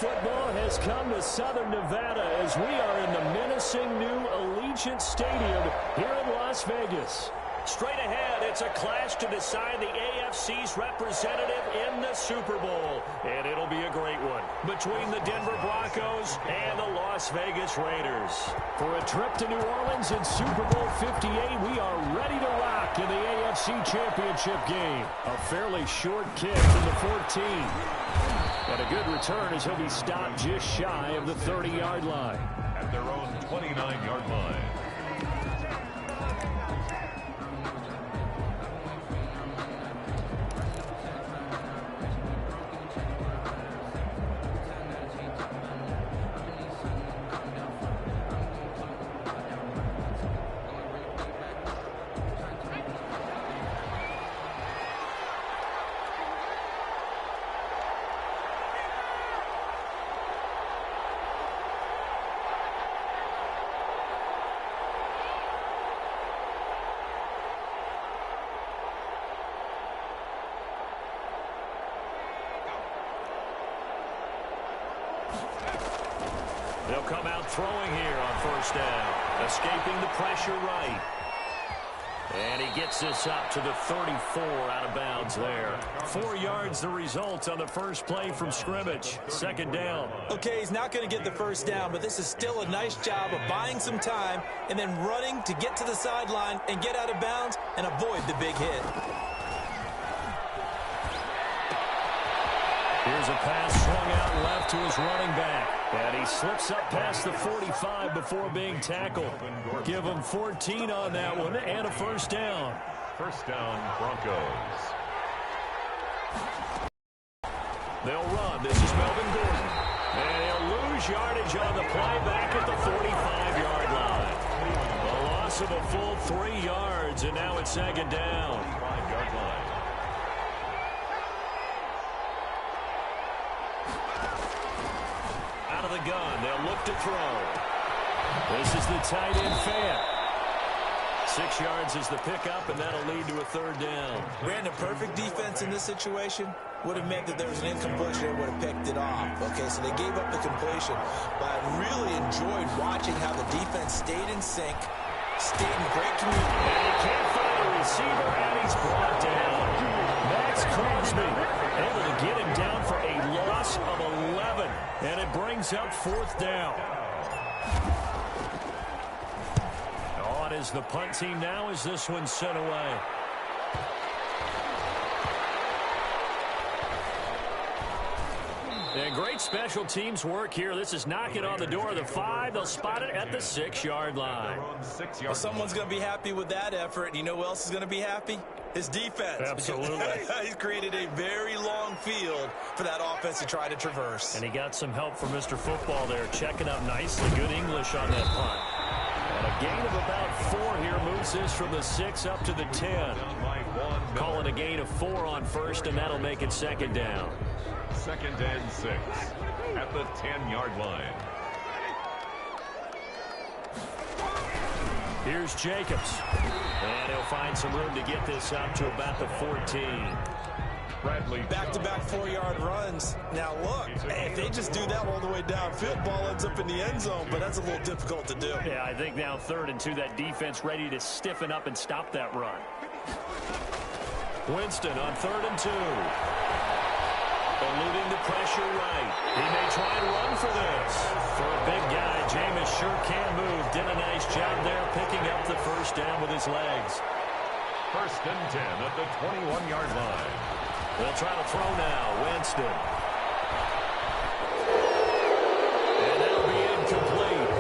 football has come to Southern Nevada as we are in the menacing new Allegiant Stadium here in Las Vegas. Straight ahead, it's a clash to decide the AFC's representative in the Super Bowl. And it'll be a great one between the Denver Broncos and the Las Vegas Raiders. For a trip to New Orleans in Super Bowl 58, we are ready to rock in the AFC Championship game. A fairly short kick from the 14. And a good return as he'll be stopped just shy of the 30-yard line. At their own 29-yard line. They'll come out throwing here on first down. Escaping the pressure right. And he gets this up to the 34 out of bounds there. 4 yards the result on the first play from scrimmage. Second down. Okay, he's not going to get the first down, but this is still a nice job of buying some time and then running to get to the sideline and get out of bounds and avoid the big hit. Here's a pass swung out left to his running back. And he slips up past the 45 before being tackled. Give him 14 on that one and a first down. First down, Broncos. They'll run. This is Melvin Gordon. And he'll lose yardage on the play back at the 45-yard line. A loss of a full 3 yards, and now it's second down. 5-yard line. Out of the gun, they'll look to throw. This is the tight end fan. 6 yards is the pickup, and that'll lead to a third down. Brandon, perfect defense in this situation would have meant that there was an incompletion and would have picked it off. Okay, so they gave up the completion. But I really enjoyed watching how the defense stayed in sync, stayed in great communication. And he can't find a receiver, and he's brought down. Max Crosby able to get him down for a loss of 11. And it brings up fourth down. On is the punt team now as this one's sent away. And great special teams work here. This is knocking on the door of the 5. They'll spot it at the 6-yard line. Well, someone's going to be happy with that effort. And you know who else is going to be happy? His defense. Absolutely. He's created a very long field for that offense to try to traverse. And he got some help from Mr. Football there, checking up nicely. Good English on that punt. And a gain of about 4 here moves this from the 6 up to the 10. Calling a gain of 4 on first, and that'll make it second down. Second and 6 at the 10-yard line. Here's Jacobs. And he'll find some room to get this up to about the 14. Bradley. Back-to-back 4-yard runs. Now, look, if they just do that all the way downfield, ball ends up in the end zone, but that's a little difficult to do. Yeah, I think now 3rd and 2, that defense ready to stiffen up and stop that run. Winston on 3rd and 2. Eluding the pressure right. He may try and run for this. For a big guy, Jameis sure can move. Did a nice job there picking up the first down with his legs. First and 10 at the 21-yard line. They'll try to throw now. Winston. And that'll be incomplete.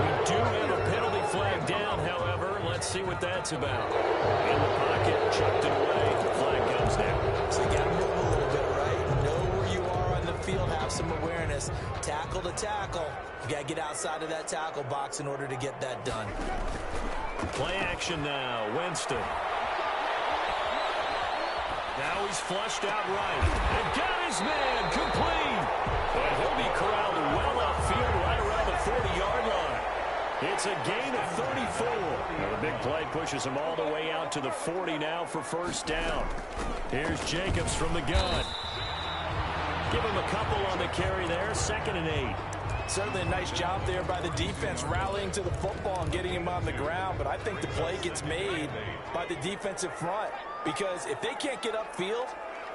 We do have a penalty flag down, however. Let's see what that's about. In the pocket, chucked it away. The flag comes down. So you got to move a little bit, right? Know where you are on the field, have some awareness. Tackle to tackle. You got to get outside of that tackle box in order to get that done. Play action now. Winston. Now he's flushed out right. And got his man complete. And he'll be corralled well upfield right around the 40-yard line. It's a gain of 34. Now the big play pushes him all the way out to the 40 now for first down. Here's Jacobs from the gun. Give him a couple on the carry there, 2nd and 8. Certainly a nice job there by the defense rallying to the football and getting him on the ground, but I think the play gets made by the defensive front because if they can't get upfield,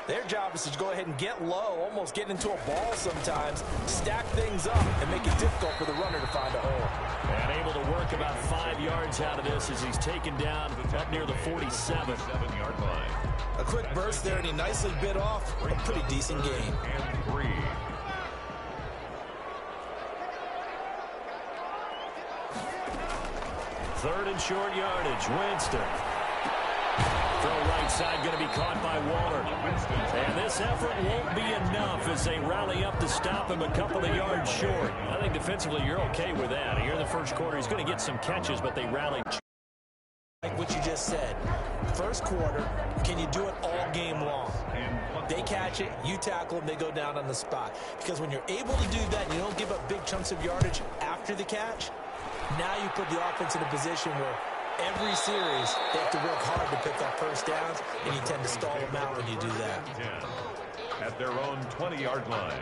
their job is to go ahead and get low, almost get into a ball sometimes, stack things up, and make it difficult for the runner to find a hole. And able to work about 5 yards out of this as he's taken down up near the 47-yard line. A quick burst there, and he nicely bit off a pretty decent gain. And 3. Third and short yardage, Winston. Throw right side going to be caught by Waller. And this effort won't be enough as they rally up to stop him a couple of yards short. I think defensively you're okay with that. Here in the first quarter, he's going to get some catches, but they rallied. Like what you just said, first quarter, can you do it all game long? They catch it, you tackle them, they go down on the spot. Because when you're able to do that and you don't give up big chunks of yardage after the catch, now you put the offense in a position where every series they have to work hard to pick up first downs, and you tend to stall them out when you do that. At their own 20-yard line.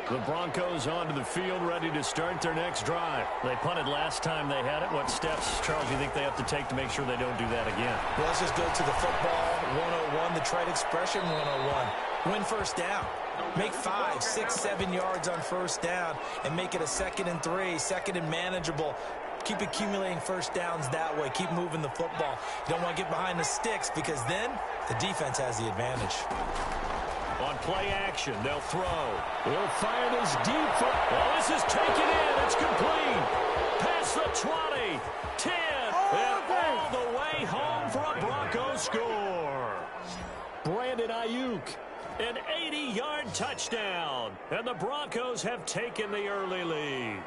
The Broncos onto the field, ready to start their next drive. They punted last time they had it. What steps, Charles, do you think they have to take to make sure they don't do that again? Well, let's just go to the football 101, the trade expression 101. Win first down. Make 5, 6, 7 yards on first down and make it a 2nd and 3, 2nd and manageable. Keep accumulating first downs that way. Keep moving the football. You don't want to get behind the sticks because then the defense has the advantage. On play action, they'll throw. He'll fire this deep for... Oh, this is taken in. It's complete. Past the 20, 10, and all the way home for a Broncos score. Brandon Ayuk, an 80-yard touchdown. And the Broncos have taken the early lead.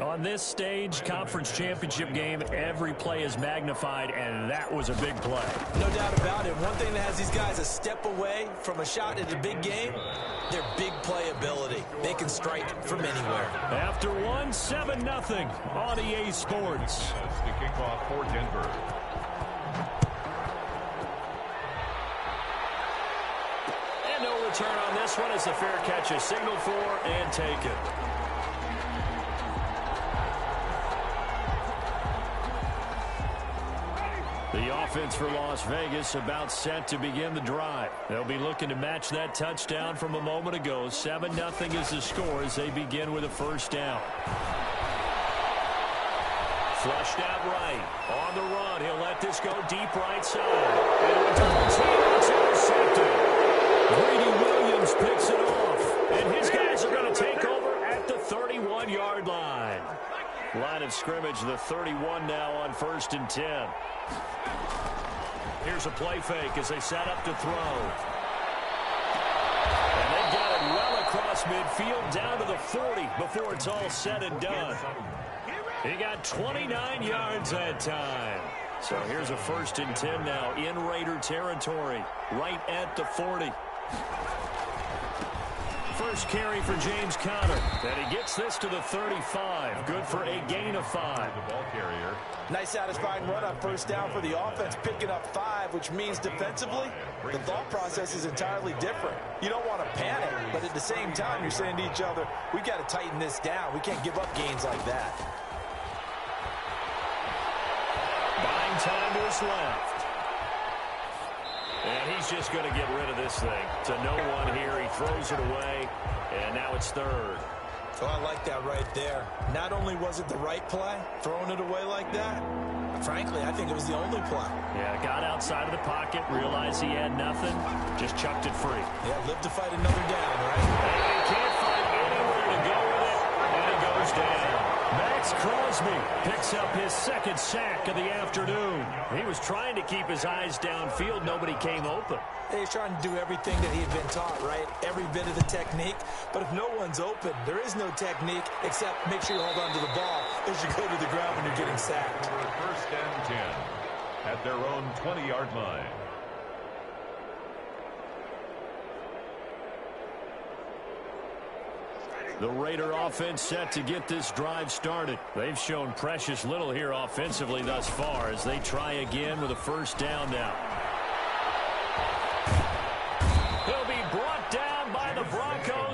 On this stage, conference championship game, every play is magnified, and that was a big play. No doubt about it. One thing that has these guys a step away from a shot at a big game, their big play ability. They can strike from anywhere. After one, 7-0 on EA Sports. To kick off for Denver. And no return on this one as the fair catch is signaled for and taken. The offense for Las Vegas about set to begin the drive. They'll be looking to match that touchdown from a moment ago. 7-0 is the score as they begin with a first down. Flushed out right. On the run, he'll let this go deep right side. And a double team, it's intercepted. Greedy Williams picks it off. And his guys are going to take over at the 31-yard line. Line of scrimmage, the 31 now on 1st and 10. Here's a play fake as they set up to throw. And they got it well across midfield down to the 40 before it's all said and done. He got 29 yards that time. So here's a 1st and 10 now in Raider territory, right at the 40. First carry for James Conner. And he gets this to the 35. Good for a gain of 5. The ball carrier. Nice satisfying run on first down for the offense, picking up 5, which means defensively, the thought process is entirely different. You don't want to panic, but at the same time, you're saying to each other, we've got to tighten this down. We can't give up gains like that. Buying time to his left. And he's just going to get rid of this thing. To no one here. He throws it away, and now it's 3rd. Oh, I like that right there. Not only was it the right play, throwing it away like that, frankly, I think it was the only play. Yeah, got outside of the pocket, realized he had nothing, just chucked it free. Yeah, live to fight another down, right? And he can't find anywhere to go with it, and it goes down. Max Crosby picks up his 2nd sack of the afternoon. He was trying to keep his eyes downfield. Nobody came open. He's trying to do everything that he had been taught, right? Every bit of the technique. But if no one's open, there is no technique except make sure you hold on to the ball as you go to the ground when you're getting sacked. 1st and 10 at their own 20-yard line. The Raider offense set to get this drive started. They've shown precious little here offensively thus far as they try again with a first down now.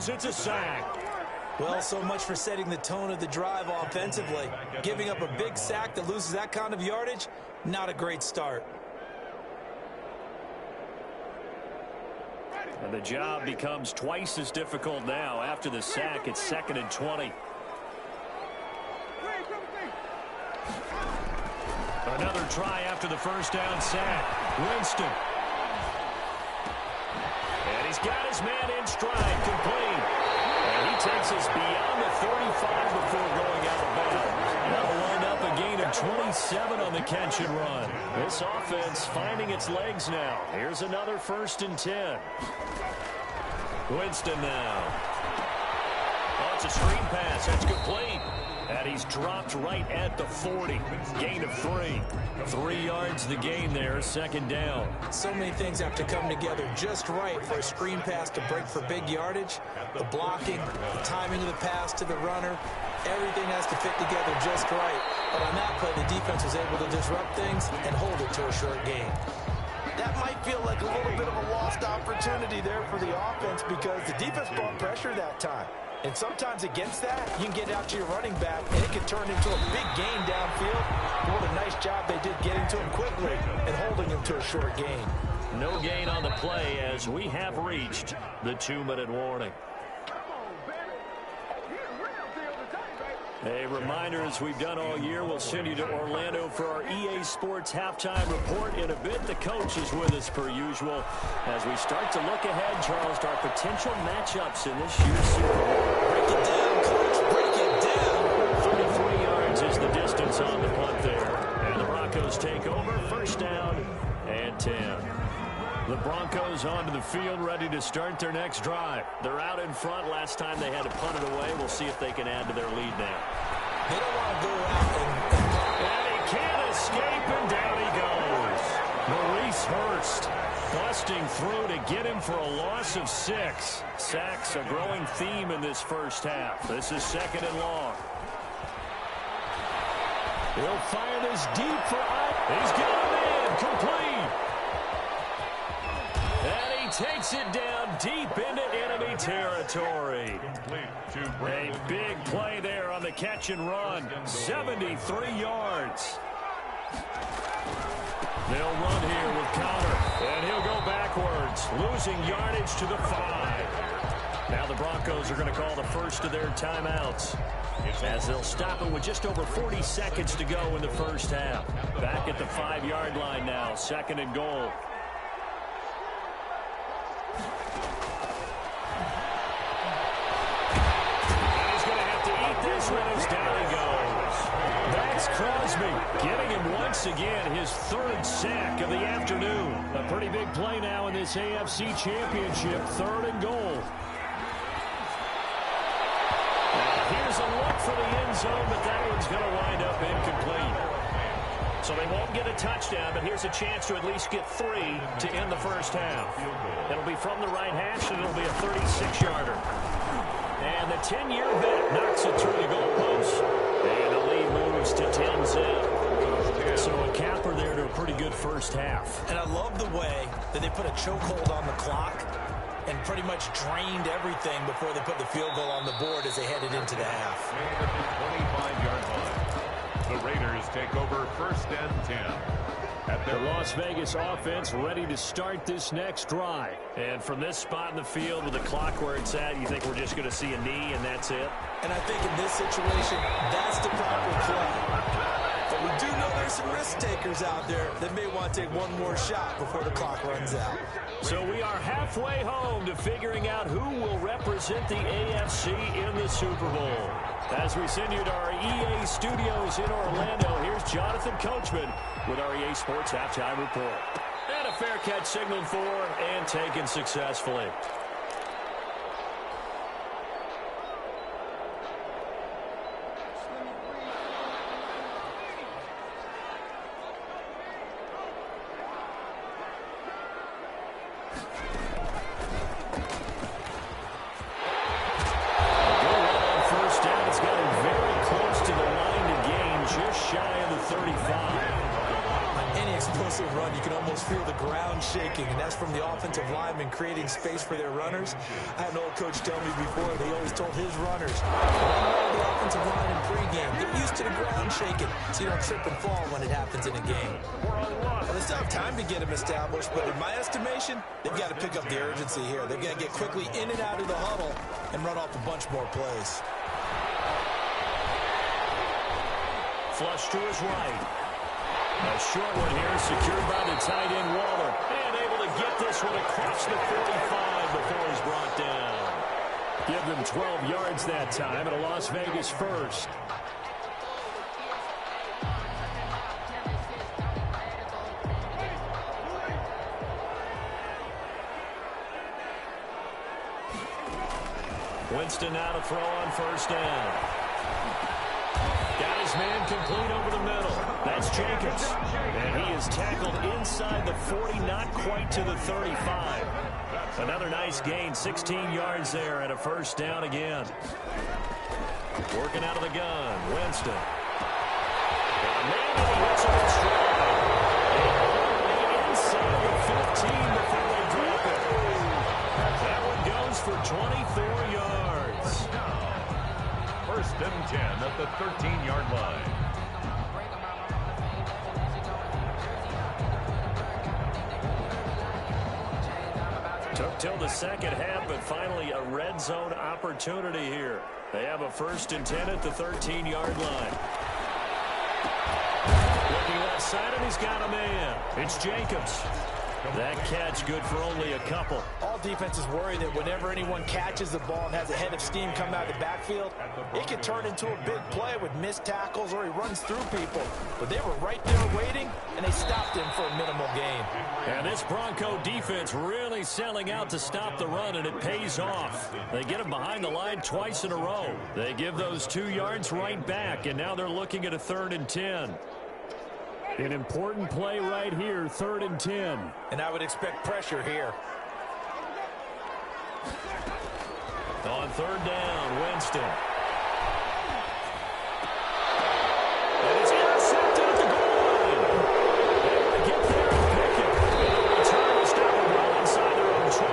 calls it's a sack. Well, so much for setting the tone of the drive offensively. Giving up a big sack that loses that kind of yardage, not a great start. And the job becomes twice as difficult now. After the sack, it's 2nd and 20. Another try after the first down sack. Winston. And he's got his man in stride, complete. And he takes us beyond the 35 before going out of bounds. That'll wind up a gain of 27 on the catch and run. This offense finding its legs now. Here's another 1st and 10. Winston now. Oh, it's a screen pass. That's complete. And he's dropped right at the 40. Gain of 3. 3 yards the gain there, 2nd down. So many things have to come together just right for a screen pass to break for big yardage. The blocking, the timing of the pass to the runner, everything has to fit together just right. But on that play, the defense was able to disrupt things and hold it to a short gain. That might feel like a little bit of a lost opportunity there for the offense because the defense brought pressure that time. And sometimes against that, you can get out to your running back, and it can turn into a big gain downfield. What a nice job they did getting to him quickly and holding him to a short gain. No gain on the play as we have reached the 2-minute warning. A reminder, as we've done all year, we'll send you to Orlando for our EA Sports halftime report. In a bit, the coach is with us per usual. As we start to look ahead, Charles, to our potential matchups in this year's Super Bowl. Break it down, coach. Break it down. 33 yards is the distance on the punt there. And the Broncos take over. 1st down and 10. The Broncos onto the field, ready to start their next drive. They're out in front. Last time they had to punt it away. We'll see if they can add to their lead now. They don't want to go out and he can't escape, and down he goes. Maurice Hurst busting through to get him for a loss of 6. Sacks, a growing theme in this first half. This is 2nd and long. He'll fire this deep for He's got him in, complete. And he takes it down deep into enemy territory. A big play there on the catch and run. 73 yards. They'll run here with Connor. And he'll go backwards, losing yardage to the 5. Now the Broncos are going to call the first of their timeouts, as they'll stop it with just over 40 seconds to go in the first half. Back at the 5-yard line now, 2nd and goal. Down he goes. That's Crosby getting him once again his 3rd sack of the afternoon. A pretty big play now in this AFC Championship. 3rd and goal. Here's a look for the end zone, but that one's going to wind up incomplete. So they won't get a touchdown, but here's a chance to at least get 3 to end the first half. It'll be from the right hash, and it'll be a 36-yarder. And the 10-year vet knocks it through the goalpost. And the lead moves to 10-zip. So a capper there to a pretty good first half. And I love the way that they put a chokehold on the clock and pretty much drained everything before they put the field goal on the board as they headed into the half. 25-yard line. The Raiders take over 1st and 10. The Las Vegas offense ready to start this next drive. And from this spot in the field with the clock where it's at, you think we're just going to see a knee and that's it? And I think in this situation, that's the proper play. But we do know there's some risk takers out there that may want to take one more shot before the clock runs out. So we are halfway home to figuring out who will represent the AFC in the Super Bowl. As we send you to our EA studios in Orlando, here's Jonathan Coachman with our EA Sports Halftime Report. And a fair catch signaled for and taken successfully. feel the ground shaking, and that's from the offensive linemen creating space for their runners. I had an old coach tell me before, he always told his runners, run around the offensive line in pregame. Get used to the ground shaking so you don't trip and fall when it happens in a game. Well, they still have time to get them established, but in my estimation, they've got to pick up the urgency here. They've got to get quickly in and out of the huddle and run off a bunch more plays. Flush to his right. A short one here, secured by the tight end Waller. And able to get this one across the 45 before he's brought down. Give them 12 yards that time and a Las Vegas first. Winston now to throw on first down. Got his man complete over the middle. That's Jacobs. And he is tackled inside the 40, not quite to the 35. Another nice gain, 16 yards there and a first down again. Working out of the gun, Winston. Got a man and he hits him in stride. Inside the 15 before they drop it. That one goes for 24 yards. First and 10 at the 13-yard line. Took till the second half, but finally a red zone opportunity here. They have a first and 10 at the 13-yard line. Looking left side, and he's got a man. It's Jacobs. That catch good for only a couple. All defenses worry that whenever anyone catches the ball and has a head of steam come out of the backfield, it can turn into a big play with missed tackles or he runs through people. But they were right there waiting, and they stopped him for a minimal gain. And this Bronco defense really selling out to stop the run, and it pays off. They get him behind the line twice in a row. They give those 2 yards right back, and now they're looking at a 3rd and 10. An important play right here, 3rd and 10. And I would expect pressure here. On 3rd down, Winston. And it's intercepted at the goal line. Able to get there and pick it. And a return to stop the ball inside their own 20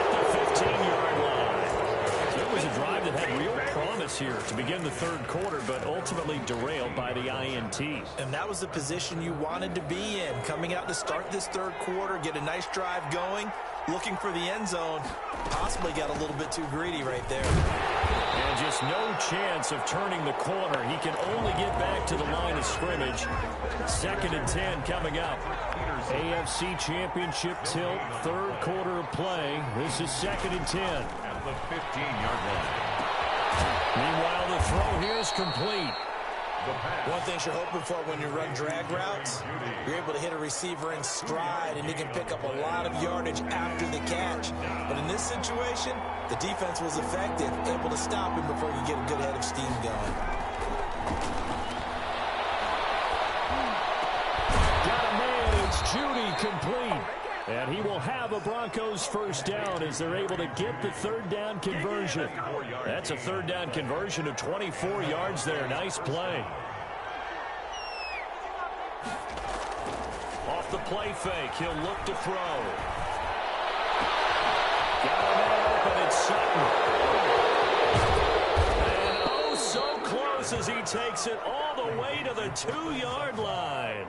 at the 15-yard line. So it was a drive that had real promise here to begin the 3rd quarter, but ultimately derailed by the INT. And that was the position you wanted to be in. Coming out to start this 3rd quarter, get a nice drive going, looking for the end zone. Possibly got a little bit too greedy right there. And just no chance of turning the corner. He can only get back to the line of scrimmage. 2nd and 10 coming up. AFC Championship tilt, 3rd quarter of play. This is 2nd and 10. At the 15-yard line. Meanwhile, the throw here is complete. One thing you're hoping for when you run drag routes, you're able to hit a receiver in stride, and he can pick up a lot of yardage after the catch. But in this situation, the defense was effective, able to stop him before he could get a good head of steam going. Got a man, it's Judy complete. And he will have a Broncos first down as they're able to get the 3rd down conversion. That's a 3rd down conversion of 24 yards there. Nice play. Off the play fake, he'll look to throw. Got a man open, it's Sutton. And oh, so close as he takes it all the way to the 2-yard line.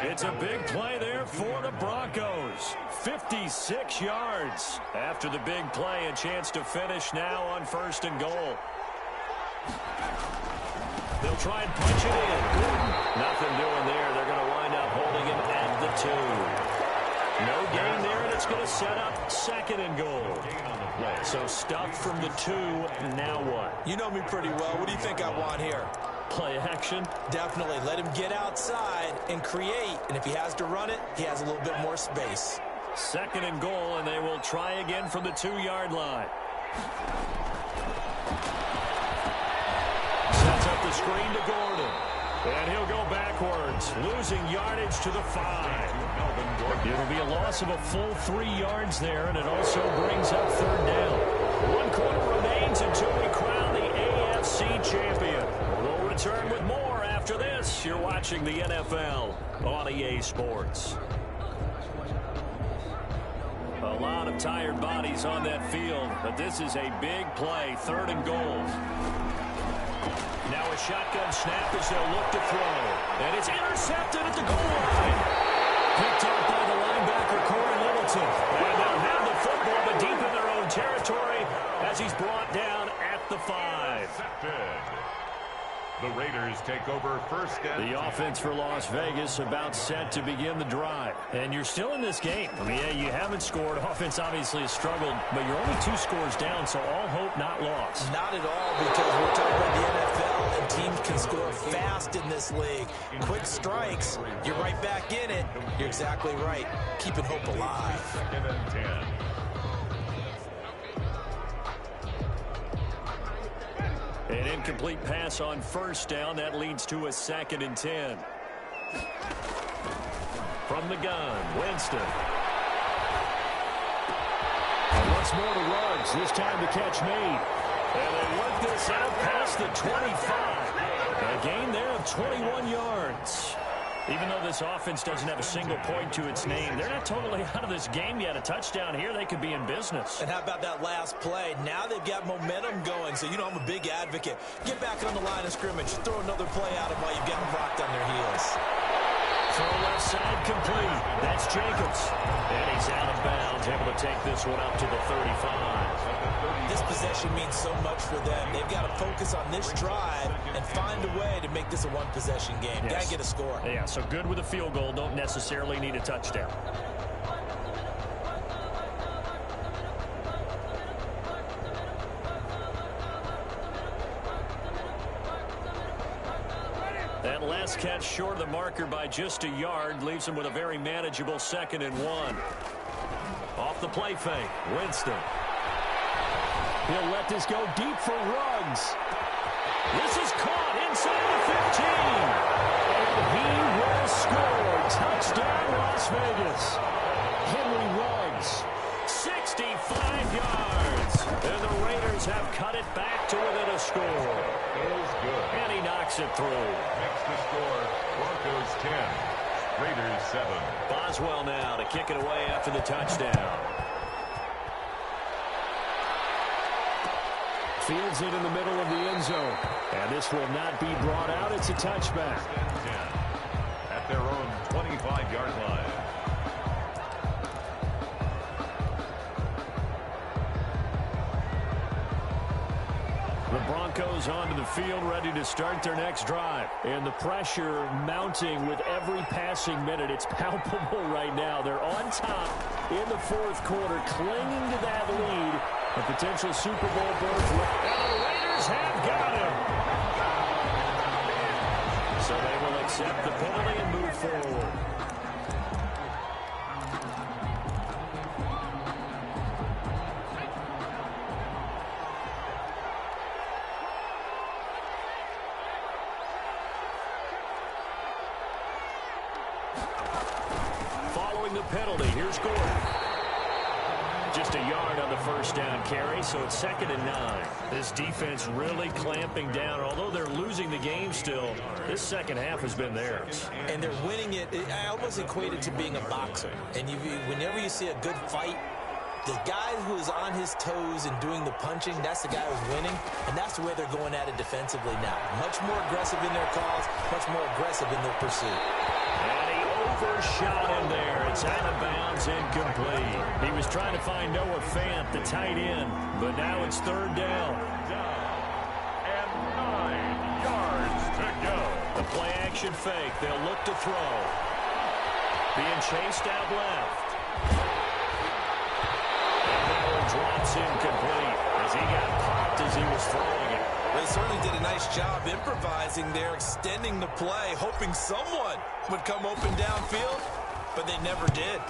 It's a big play there for the Broncos. 56 yards after the big play. A chance to finish now on 1st and goal. They'll try and punch it in. Nothing doing there. They're going to wind up holding him at the 2. No gain there, and it's going to set up 2nd and goal. So stuffed from the 2. Now what? You know me pretty well. What do you think I want here? Play action? Definitely. Let him get outside and create. And if he has to run it, he has a little bit more space. 2nd and goal, and they will try again from the 2-yard line. Sets up the screen to Gordon. And he'll go backwards, losing yardage to the 5. It'll be a loss of a full 3 yards there, and it also brings up 3rd down. 1 quarter remains until we crown the AFC champion. We'll return with more after this. You're watching the NFL on EA Sports. A lot of tired bodies on that field, but this is a big play, 3rd and goal. Now a shotgun snap as they'll look to throw. And it's intercepted at the goal line. Picked up by the linebacker, Corey Littleton. And they'll have the football, but deep in their own territory as he's brought down at the 5. The Raiders take over 1st and The offense for Las Vegas about set to begin the drive. And you're still in this game. I mean, yeah, you haven't scored. Offense obviously has struggled, but you're only 2 scores down, so all hope not lost. Not at all, because we're talking about the NFL, and teams can score fast in this league. Quick strikes, you're right back in it. You're exactly right. Keeping hope alive. 2nd and 10. An incomplete pass on 1st down. That leads to a 2nd and 10. From the gun, Winston. And once more to Ruggs. This time the catch made. And they work this out past the 25. A gain there of 21 yards. Even though this offense doesn't have a single point to its name, they're not totally out of this game yet. A touchdown here, they could be in business. And how about that last play? Now they've got momentum going, so you know I'm a big advocate. Get back on the line of scrimmage. Throw another play at them while you've got them rocked on their heels. Throw left side complete. That's Jacobs. And he's out of bounds, able to take this one up to the 35. This possession means so much for them. They've got to focus on this drive and find a way to make this a one-possession game. Yes. Got to get a score. Yeah, so good with a field goal. Don't necessarily need a touchdown. That last catch short of the marker by just a yard leaves him with a very manageable 2nd and 1. Off the play fake, Winston. He'll let this go deep for Ruggs. This is caught inside the 15. And he will score. Touchdown, Las Vegas. Henry Ruggs, 65 yards. And the Raiders have cut it back to within a score. Good. And he knocks it through. Makes the score Broncos 10, Raiders 7. Boswell now to kick it away after the touchdown. Fields it in the middle of the end zone. And this will not be brought out. It's a touchback. 10 at their own 25-yard line. The Broncos onto the field, ready to start their next drive. And the pressure mounting with every passing minute. It's palpable right now. They're on top in the 4th quarter, clinging to that lead. A potential Super Bowl berth. And the Raiders have got him. So they will accept the penalty and move forward. Following the penalty, here's Gordon. Just a yard on the 1st down carry, so it's 2nd and 9. This defense really clamping down. Although they're losing the game still, this second half has been theirs. And they're winning it. I almost equate it to being a boxer. And whenever you see a good fight, the guy who's on his toes and doing the punching, that's the guy who's winning. And that's the way they're going at it defensively now. Much more aggressive in their calls, much more aggressive in their pursuit. And he overshot him there. It's out of bounds, incomplete. He was trying to find Noah Fant, the tight end, but now it's 3rd down. And 9 yards to go. The play action fake. They'll look to throw. Being chased out left. And that one drops incomplete as he got popped as he was throwing it. They certainly did a nice job improvising there, extending the play, hoping someone would come open downfield, but they never did.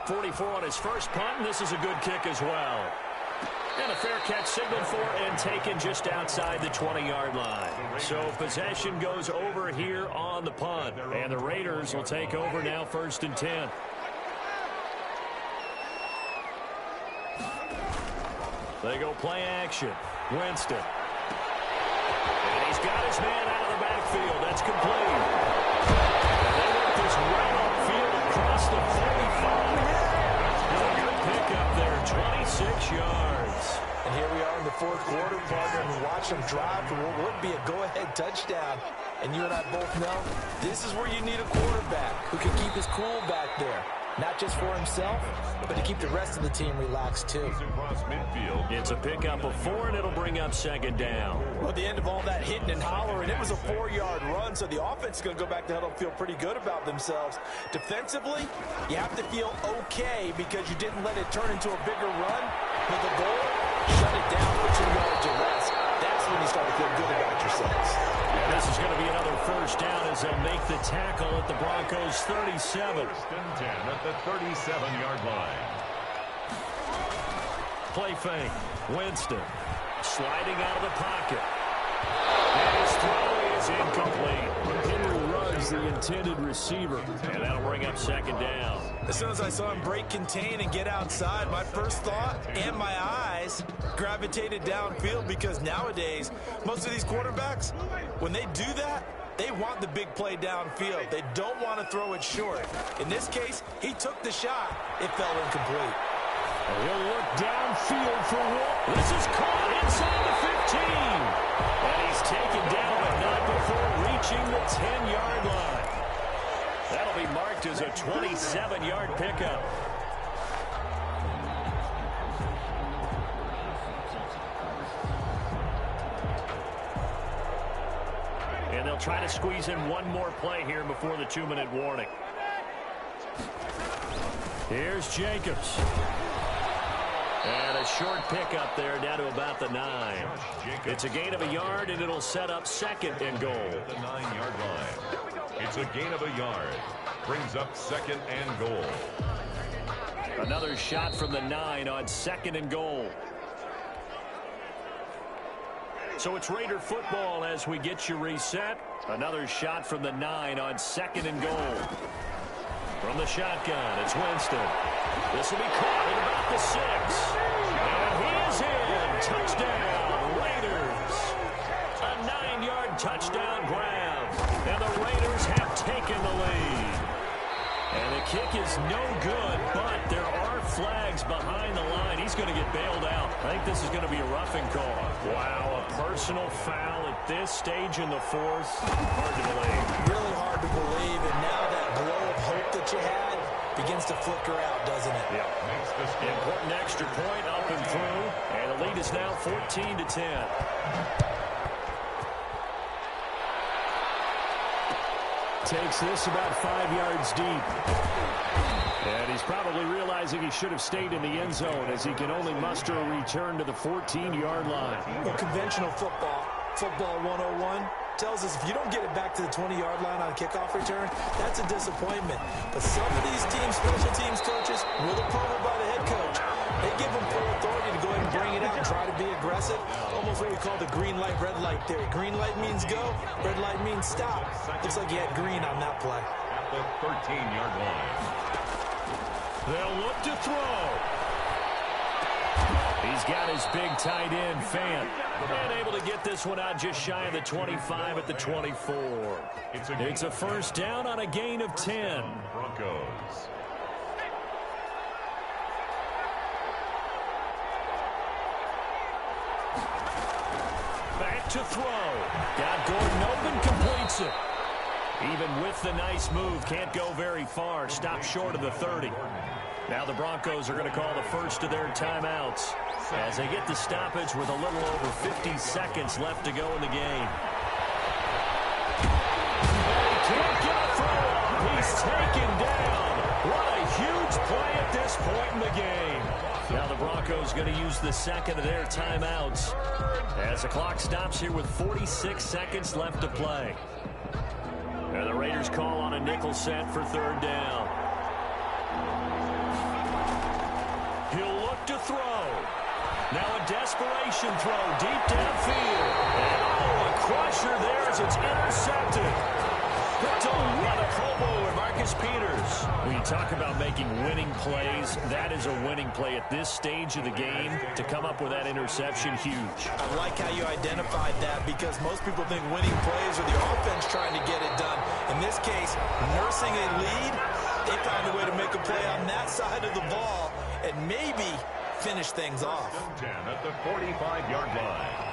44 on his first punt, and this is a good kick as well. And a fair catch signaled for and taken just outside the 20-yard line. So possession goes over here on the punt, and the Raiders will take over now 1st and 10. They go play action. Winston. And he's got his man out of the backfield. That's complete. And they work this right on field across the 35. Good pickup fourth quarter, partner, and watch them drive for what would be a go-ahead touchdown. And you and I both know this is where you need a quarterback who can keep his cool back there. Not just for himself, but to keep the rest of the team relaxed, too. It's a pickup of 4, and it'll bring up second down. Well, at the end of all that hitting and hollering, it was a 4-yard run, so the offense is going to go back to huddle and feel pretty good about themselves. Defensively, you have to feel okay because you didn't let it turn into a bigger run. With the goal, shut it down for 2 yards or less. That's when you start to feel good about yourselves. And this is going to be another first down as they'll make the tackle at the Broncos' 37. First and 10 at the 37-yard line. Play fake. Winston sliding out of the pocket. And his throw is incomplete. Henry Ruggs, the intended receiver. And that'll bring up second down. As soon as I saw him break contain and get outside, my first thought and my eyes gravitated downfield because nowadays, most of these quarterbacks, when they do that, they want the big play downfield. They don't want to throw it short. In this case, he took the shot. It fell incomplete. He'll look downfield for one. This is caught inside the 15. And he's taken down, but not before reaching the 10-yard line. That'll be marked as a 27-yard pickup. And they'll try to squeeze in one more play here before the 2-minute warning. Here's Jacobs. And a short pickup there down to about the 9. It's a gain of a yard, and it'll set up second and goal. At the 9-yard line. It's a gain of a yard. Brings up second and goal. Another shot from the 9 on second and goal. So it's Raider football as we get you reset. Another shot from the 9 on second and goal. From the shotgun, it's Winston. This will be caught at about the 6. And he is in. Touchdown, Raiders. A 9-yard touchdown grab. And the Raiders have taken the lead. And the kick is no good, but there are flags behind the line. He's going to get bailed out. I think this is going to be a roughing call. Wow, a personal foul at this stage in the fourth. Hard to believe. Really hard to believe, and now that glow of hope that you had begins to flicker out, doesn't it? Yeah. Important extra point up and through, and the lead is now 14-10. Takes this about 5 yards deep. And he's probably realizing he should have stayed in the end zone as he can only muster a return to the 14-yard line. Well, conventional football 101, tells us if you don't get it back to the 20-yard line on a kickoff return, that's a disappointment. But some of these teams, special teams coaches, will approve it by the head coach. They give them full authority to go ahead and bring it out and try to be aggressive. Almost what we call the green light, red light theory. Green light means go, red light means stop. Looks like you had green on that play. At the 13-yard line. They'll look to throw. He's got his big tight end, Fant. And able to get this one out just shy of the 25 at the 24. It's a first down on a gain of 10. Broncos. Back to throw. Got Gordon open, completes it. Even with the nice move, can't go very far. Stopped short of the 30. Now the Broncos are going to call the first of their timeouts as they get the stoppage with a little over 50 seconds left to go in the game. They can't get a throw off. He's taken down. What a huge play at this point in the game. Now the Broncos going to use the second of their timeouts as the clock stops here with 46 seconds left to play. And the Raiders call on a nickel set for third down. He'll look to throw. Now a desperation throw deep downfield. And oh, a crusher there as it's intercepted. Picked on by the Pro Bowler, Marcus Peters. When you talk about making winning plays, that is a winning play at this stage of the game. To come up with that interception, huge. I like how you identified that because most people think winning plays are the offense trying to get it done. In this case, nursing a lead, they found a way to make a play on that side of the ball. And maybe finish things off. 10 at the 45-yard line.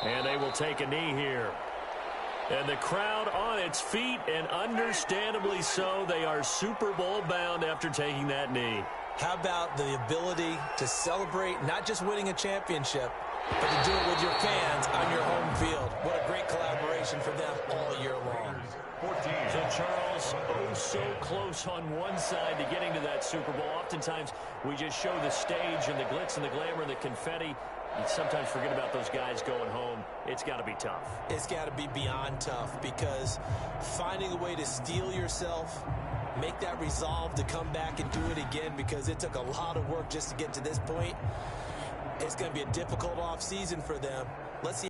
And they will take a knee here. And the crowd on its feet, and understandably so. They are Super Bowl bound after taking that knee. How about the ability to celebrate not just winning a championship, but to do it with your fans on your home field? What a great collaboration for them all year long. 14. So, Charles, oh so close on one side to getting to that Super Bowl. Oftentimes, we just show the stage and the glitz and the glamour and the confetti. You sometimes forget about those guys going home. It's got to be tough. It's got to be beyond tough, because finding a way to steel yourself, make that resolve to come back and do it again, because it took a lot of work just to get to this point. It's going to be a difficult offseason for them. Let's see.